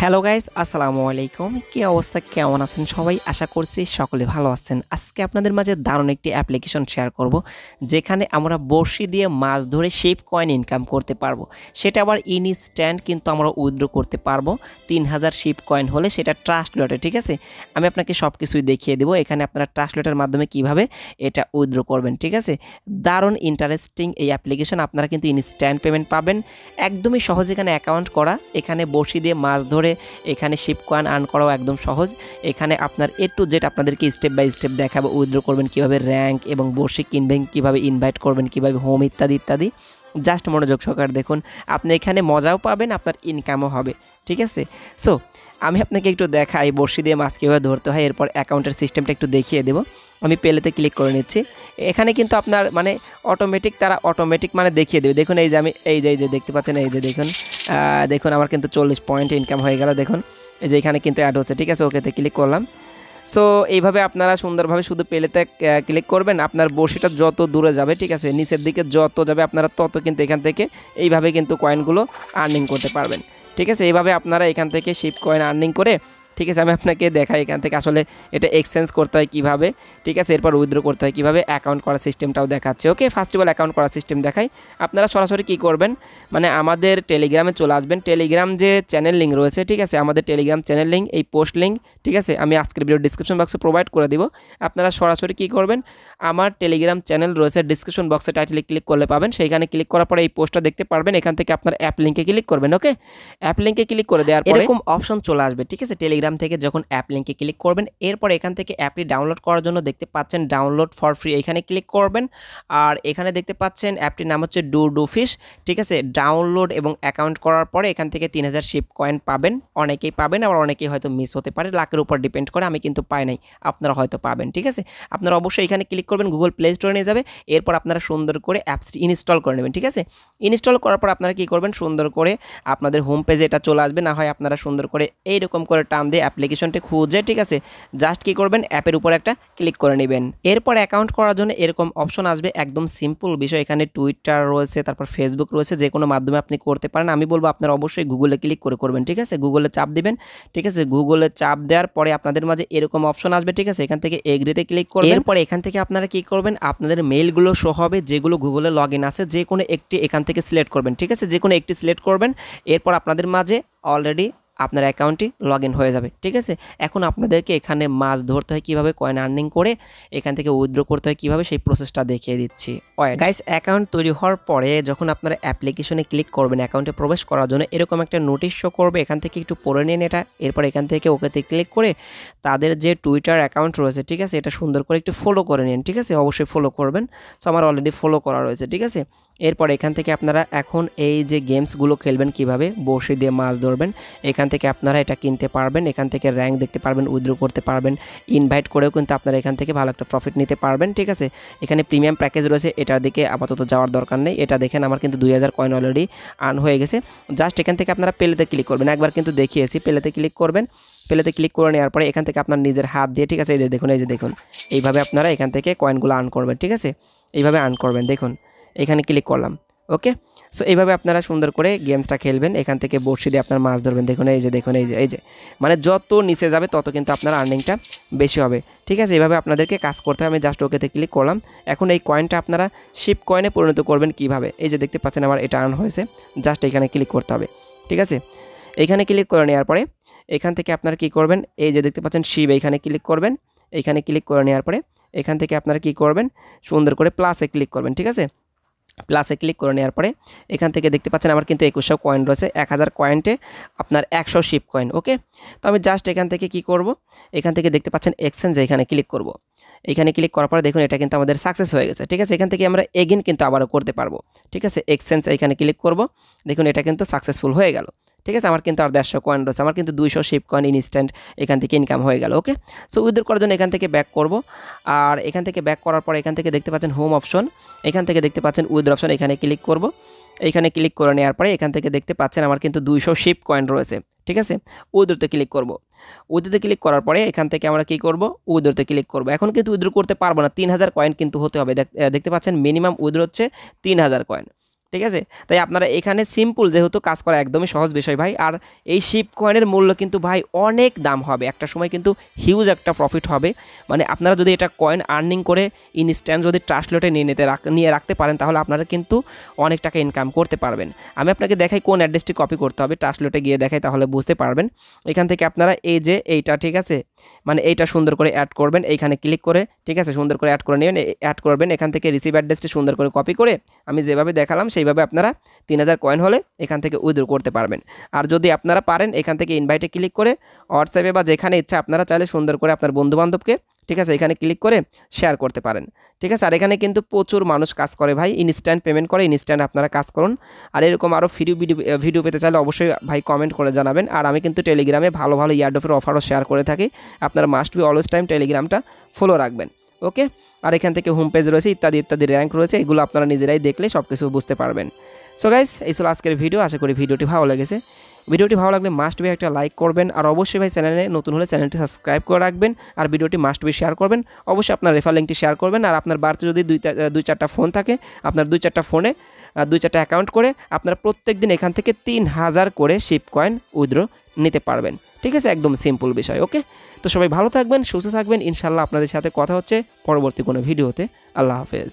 Hello guys, আসসালামু আলাইকুম। কি অবস্থা, কেমন আছেন সবাই? আশা করছি সকলে ভালো আছেন। আজকে আপনাদের মাঝে দারুণ একটি অ্যাপ্লিকেশন শেয়ার করব, যেখানে আমরা বড়শি দিয়ে মাছ ধরে শেপ কয়েন ইনকাম করতে পারবো। সেটা আবার ইনস্ট্যান্ট কিন্তু আমরা উইথড্র করতে পারবো। 3000 শিপ কয়েন হলে সেটা ট্রাস্ট লটে, ঠিক আছে? আমি আপনাকে সব কিছুই দেখিয়ে দেবো। এখানে আপনারা ট্রাস্ট লটের মাধ্যমে কিভাবে এটা উইথড্র করবেন, ঠিক আছে? দারুণ ইন্টারেস্টিং এই অ্যাপ্লিকেশন। আপনারা কিন্তু ইনস্ট্যান্ট পেমেন্ট পাবেন, একদমই সহজ। এখানে অ্যাকাউন্ট করা, এখানে বড়শি দিয়ে মাছ ধরে এখানে শিপ কয়েন আর্ন করাও একদম সহজ। এখানে আপনার এ টু জেড আপনাদেরকে স্টেপ বাই স্টেপ দেখাবো। উইথড্র করবেন কিভাবে, র্যাঙ্ক এবং বড়শি কিনবেন কিভাবে, ইনভাইট করবেন কিভাবে, হোম ইত্যাদি ইত্যাদি। জাস্ট মনোযোগ সহকারে দেখুন, আপনি এখানে মজাও পাবেন, আপনার ইনকামও হবে, ঠিক আছে? সো আমি আপনাকে একটু দেখাই বড়শি দিয়ে মাছ কীভাবে ধরতে হয়, এরপর অ্যাকাউন্টের সিস্টেমটা একটু দেখিয়ে দেবো। আমি পেলেতে ক্লিক করে নিচ্ছি। এখানে কিন্তু আপনার মানে অটোমেটিক মানে দেখিয়ে দেবে। দেখুন এই যে আমি এই যে দেখতে পাচ্ছেন, এই যে দেখুন আমার কিন্তু 40 পয়েন্ট ইনকাম হয়ে গেল। দেখুন এই যে এখানে কিন্তু অ্যাড হচ্ছে, ঠিক আছে? ওকেতে ক্লিক করলাম। সো এইভাবে আপনারা সুন্দরভাবে শুধু পেলেতে ক্লিক করবেন। আপনার বড়শিটা যত দূরে যাবে, ঠিক আছে, নিচের দিকে যত যাবে আপনারা তত কিন্তু এখান থেকে এইভাবে কিন্তু কয়েনগুলো আর্নিং করতে পারবেন, ঠিক আছে? এইভাবে আপনারা এখান থেকে শিপ কয়েন আর্নিং করে, ঠিক আছে, আমি আপনাকে দেখাই এখান থেকে আসলে এটা এক্সচেঞ্জ করতে হয় কীভাবে, ঠিক আছে, এরপর উইথড্র করতে হয় কীভাবে, অ্যাকাউন্ট করার সিস্টেমটাও দেখাচ্ছে। ওকে, ফার্স্ট অফ অল অ্যাকাউন্ট করার সিস্টেম দেখাই। আপনারা সরাসরি কী করবেন, মানে আমাদের টেলিগ্রামে চলে আসবেন। টেলিগ্রাম যে চ্যানেল লিঙ্ক রয়েছে, ঠিক আছে, আমাদের টেলিগ্রাম চ্যানেল লিঙ্ক, এই পোস্ট লিঙ্ক, ঠিক আছে, আমি আজকের ভিডিও ডিসক্রিপশন বক্সে প্রোভাইড করে দিব। আপনারা সরাসরি কী করবেন, আমার টেলিগ্রাম চ্যানেল রয়েছে, ডিসক্রিপশন বক্সে টাইটেলে ক্লিক করলে পাবেন। সেইখানে ক্লিক করার পরে এই পোস্টটা দেখতে পারবেন। এখান থেকে আপনার অ্যাপ লিঙ্কে ক্লিক করবেন। ওকে, অ্যাপ লিঙ্কে ক্লিক করে দেওয়ার পরে এরকম অপশন চলে আসবে, ঠিক আছে? টেলিগ্রাম থেকে যখন অ্যাপ লিঙ্কে ক্লিক করবেন, এরপর এখান থেকে অ্যাপটি ডাউনলোড করার জন্য দেখতে পাচ্ছেন ডাউনলোড ফর ফ্রি, এখানে ক্লিক করবেন। আর এখানে দেখতে পাচ্ছেন অ্যাপটির নাম হচ্ছে ডুডু ফিশ, ঠিক আছে? ডাউনলোড এবং অ্যাকাউন্ট করার পরে এখান থেকে 3000 শিপ কয়েন পাবেন। অনেকেই পাবেন, আবার অনেকেই হয়তো মিস হতে পারে, লাকের উপর ডিপেন্ড করে। আমি কিন্তু পাই নাই, আপনারা হয়তো পাবেন, ঠিক আছে? আপনারা অবশ্যই এখানে ক্লিক করবেন, গুগল প্লে স্টোরে নিয়ে যাবে। এরপর আপনারা সুন্দর করে অ্যাপসটি ইনস্টল করে নেবেন, ঠিক আছে? ইনস্টল করার পর আপনারা কী করবেন, সুন্দর করে আপনাদের হোম পেজে এটা চলে আসবে। না হয় আপনারা সুন্দর করে এইরকম করে টান দিয়ে অ্যাপ্লিকেশনটি খুঁজে, ঠিক আছে, জাস্ট কী করবেন, অ্যাপের উপর একটা ক্লিক করে নেবেন। এরপর অ্যাকাউন্ট করার জন্য এরকম অপশন আসবে, একদম সিম্পল বিষয়। এখানে টুইটার রয়েছে, তারপর ফেসবুক রয়েছে, যে কোনো মাধ্যমে আপনি করতে পারেন। আমি বলবো আপনারা অবশ্যই গুগলে ক্লিক করে করবেন, ঠিক আছে? গুগলে চাপ দিবেন, ঠিক আছে? গুগলে চাপ দেওয়ার পরে আপনাদের মাঝে এরকম অপশন আসবে, ঠিক আছে? এখান থেকে এগ্রিতে ক্লিক করবেন। এরপর এখান থেকে আপনারা কী করবেন, আপনাদের মেইলগুলো শো হবে, যেগুলো গুগলে লগ ইন আছে, যে কোনো একটি এখান থেকে সিলেক্ট করবেন, ঠিক আছে? যে কোনো একটি সিলেক্ট করবেন। এরপর আপনাদের মাঝে অলরেডি আপনার অ্যাকাউন্টটি লগ ইন হয়ে যাবে, ঠিক আছে? এখন আপনাদেরকে এখানে মাছ ধরতে হয় কীভাবে, কয়েন আর্নিং করে এখান থেকে উইথড্র করতে হয় কীভাবে, সেই প্রসেসটা দেখিয়ে দিচ্ছি। গাইস, অ্যাকাউন্ট তৈরি হওয়ার পরে যখন আপনারা অ্যাপ্লিকেশনে ক্লিক করবেন, অ্যাকাউন্টে প্রবেশ করার জন্য এরকম একটা নোটিশ শো করবে। এখান থেকে একটু পড়ে নিন এটা। এরপর এখান থেকে ওকেতে ক্লিক করে তাদের যে টুইটার অ্যাকাউন্ট রয়েছে, ঠিক আছে, এটা সুন্দর করে একটু ফলো করে নিন, ঠিক আছে? অবশ্যই ফলো করবেন। সো আমার অলরেডি ফলো করা রয়েছে, ঠিক আছে? এরপর এখান থেকে আপনারা এখন এই যে গেমসগুলো খেলবেন, কিভাবে বড়শি দিয়ে মাছ ধরবেন, এখান থেকে আপনারা এটা কিনতে পারবেন। এখান থেকে র্যাঙ্ক দেখতে পারবেন, উইথড্র করতে পারবেন, ইনভাইট করেও কিন্তু আপনারা এখান থেকে ভালো একটা প্রফিট নিতে পারবেন, ঠিক আছে? এখানে প্রিমিয়াম প্যাকেজ রয়েছে, এটার দিকে আপাতত যাওয়ার দরকার নেই। এটা দেখেন আমার কিন্তু 2000 কয়েন অলরেডি আর্ন হয়ে গেছে। জাস্ট এখান থেকে আপনারা পেলেতে ক্লিক করবেন। একবার কিন্তু দেখিয়েছি, পেলেতে ক্লিক করবেন। পেলেতে ক্লিক করে নেওয়ার পরে এখান থেকে আপনার নিজের হাত দিয়ে, ঠিক আছে, এই যে দেখুন এইভাবে আপনারা এখান থেকে কয়েনগুলো আর্ন করবেন, ঠিক আছে? এইভাবে আর্ন করবেন। দেখুন এখানে ক্লিক করলাম। ওকে, সো এইভাবে আপনারা সুন্দর করে গেমসটা খেলবেন। এখান থেকে বড়শি দিয়ে আপনার মাছ ধরবেন। দেখুন এই যে মানে যত নিচে যাবে তত কিন্তু আপনার আর্নিংটা বেশি হবে, ঠিক আছে? এইভাবে আপনাদেরকে কাজ করতে হবে। আমি জাস্ট ওকেতে ক্লিক করলাম। এখন এই কয়েনটা আপনারা শিপ কয়েনে পরিণত করবেন কিভাবে, এই যে দেখতে পাচ্ছেন আমার এটা আর্ন হয়েছে। জাস্ট এখানে ক্লিক করতে হবে, ঠিক আছে? এইখানে ক্লিক করে নেওয়ার পরে এখান থেকে আপনারা কী করবেন, এই যে দেখতে পাচ্ছেন শিপ, এইখানে ক্লিক করবেন। এইখানে ক্লিক করে নেওয়ার পরে এখান থেকে আপনারা কী করবেন, সুন্দর করে প্লাসে ক্লিক করবেন, ঠিক আছে? প্লাসে ক্লিক করে নেওয়ার পরে এখান থেকে দেখতে পাচ্ছেন আমার কিন্তু 2100 কয়েন রয়েছে। 1000 কয়েন্টে আপনার 100 শিপ কয়েন। ওকে, তো আমি জাস্ট এখান থেকে কি করব, এখান থেকে দেখতে পাচ্ছেন এক্সচেঞ্জে এখানে ক্লিক করব। এখানে ক্লিক করার পরে দেখুন এটা কিন্তু আমাদের সাকসেস হয়ে গেছে, ঠিক আছে? এখান থেকে আমরা এগেইন কিন্তু আবারও করতে পারবো, ঠিক আছে? এক্সচেঞ্জ এখানে ক্লিক করব। দেখুন এটা কিন্তু সাকসেসফুল হয়ে গেল, ঠিক আছে? আমার কিন্তু আর 150 কয়েন রয়েছে, আমার কিন্তু 200 শিপ কয়েন ইনস্ট্যান্ট এখান থেকে ইনকাম হয়ে গেল। ওকে, সো উইথড্র করার জন্য এখান থেকে ব্যাক করব। আর এখান থেকে ব্যাক করার পর এখান থেকে দেখতে পাচ্ছেন হোম অপশন, এখান থেকে দেখতে পাচ্ছেন উইথড্র অপশন, এখানে ক্লিক করব। এইখানে ক্লিক করে নেওয়ার পরে এখান থেকে দেখতে পাচ্ছেন আমার কিন্তু 200 শিপ কয়েন রয়েছে, ঠিক আছে? উইথড্রতে ক্লিক করব। উইথড্রতে ক্লিক করার পরে এখান থেকে আমরা কি করব, উইথড্রতে ক্লিক করব। এখন কিন্তু উইথড্র করতে পারবো না, 3000 কয়েন কিন্তু হতে হবে। দেখতে পাচ্ছেন মিনিমাম উইথড্র হচ্ছে 3000 কয়েন, ঠিক আছে। তাই আপনারা এখানে সিম্পল যেহেতু কাজ করা একদমই সহজ বিষয় ভাই। আর এই শিপ কয়েনের মূল্য কিন্তু ভাই অনেক দাম হবে, একটা সময় কিন্তু হিউজ একটা প্রফিট হবে। মানে আপনারা যদি এটা কয়েন আর্নিং করে ইনস্ট্যান্ট যদি ট্রান্সলেটে নিয়ে রাখতে পারেন তাহলে আপনারা কিন্তু অনেক টাকা ইনকাম করতে পারবেন। আমি আপনাকে দেখাই কোন অ্যাড্রেসটি কপি করতে হবে, ট্রান্সলেটে গিয়ে দেখাই তাহলে বুঝতে পারবেন। এখান থেকে আপনারা এই যে এইটা, ঠিক আছে, মানে এইটা সুন্দর করে অ্যাড করবেন, এইখানে ক্লিক করে, ঠিক আছে, সুন্দর করে অ্যাড করে নেবেন, অ্যাড করবেন। এখান থেকে রিসিভ অ্যাড্রেসটি সুন্দর করে কপি করে আমি যেভাবে দেখালাম সেইভাবে আপনারা 3000 কয়েন হলে এখান থেকে উইথড্র করতে পারবেন। আর যদি আপনারা পারেন এখান থেকে ইনভাইটে ক্লিক করে হোয়াটসঅ্যাপে বা যেখানে ইচ্ছা আপনারা চাইলে সুন্দর করে আপনার বন্ধুবান্ধবকে, ঠিক আছে, এখানে ক্লিক করে শেয়ার করতে পারেন, ঠিক আছে। আর এখানে কিন্তু প্রচুর মানুষ কাজ করে ভাই, ইনস্ট্যান্ট পেমেন্ট করে, ইনস্ট্যান্ট আপনারা কাজ করুন। আর এরকম আরও ফ্রি ভিডিও পেতে চাইলে অবশ্যই ভাই কমেন্ট করে জানাবেন। আর আমি কিন্তু টেলিগ্রামে ভালো ভালো ইয়ারড্রপের অফারও শেয়ার করে থাকি, আপনারা মাস্ট বি অলওয়েজ টাইম টেলিগ্রামটা ফলো রাখবেন, ওকে। আর এখান থেকে হোম পেজ রয়েছে, ইত্যাদি ইত্যাদি র্যাঙ্ক রয়েছে, এগুলো আপনারা নিজেরাই দেখলে সব কিছু বুঝতে পারবেন। সো গাইস, এই ছিল আজকের ভিডিও, আশা করি ভিডিওটি ভালো লেগেছে। ভিডিওটি ভালো লাগলে মাস্ট বি একটা লাইক করবেন, আর অবশ্যই ভাই চ্যানেলে নতুন হলে চ্যানেলটি সাবস্ক্রাইব করে রাখবেন, আর ভিডিওটি মাস্ট বি শেয়ার করবেন। অবশ্যই আপনার রেফার লিঙ্কটি শেয়ার করবেন। আর আপনার বাড়িতে যদি 2-4টা ফোন থাকে, আপনার 2-4টা ফোনে 2-4টা অ্যাকাউন্ট করে আপনারা প্রত্যেক দিন এখান থেকে 3000 করে শিপ কয়েন উইথড্র নিতে পারবেন, ঠিক আছে। একদম সিম্পল বিষয়, ওকে। তো সবাই ভালো থাকবেন, সুস্থ থাকবেন, ইনশাল্লাহ আপনাদের সাথে কথা হচ্ছে পরবর্তী কোনো ভিডিওতে। আল্লাহ হাফেজ।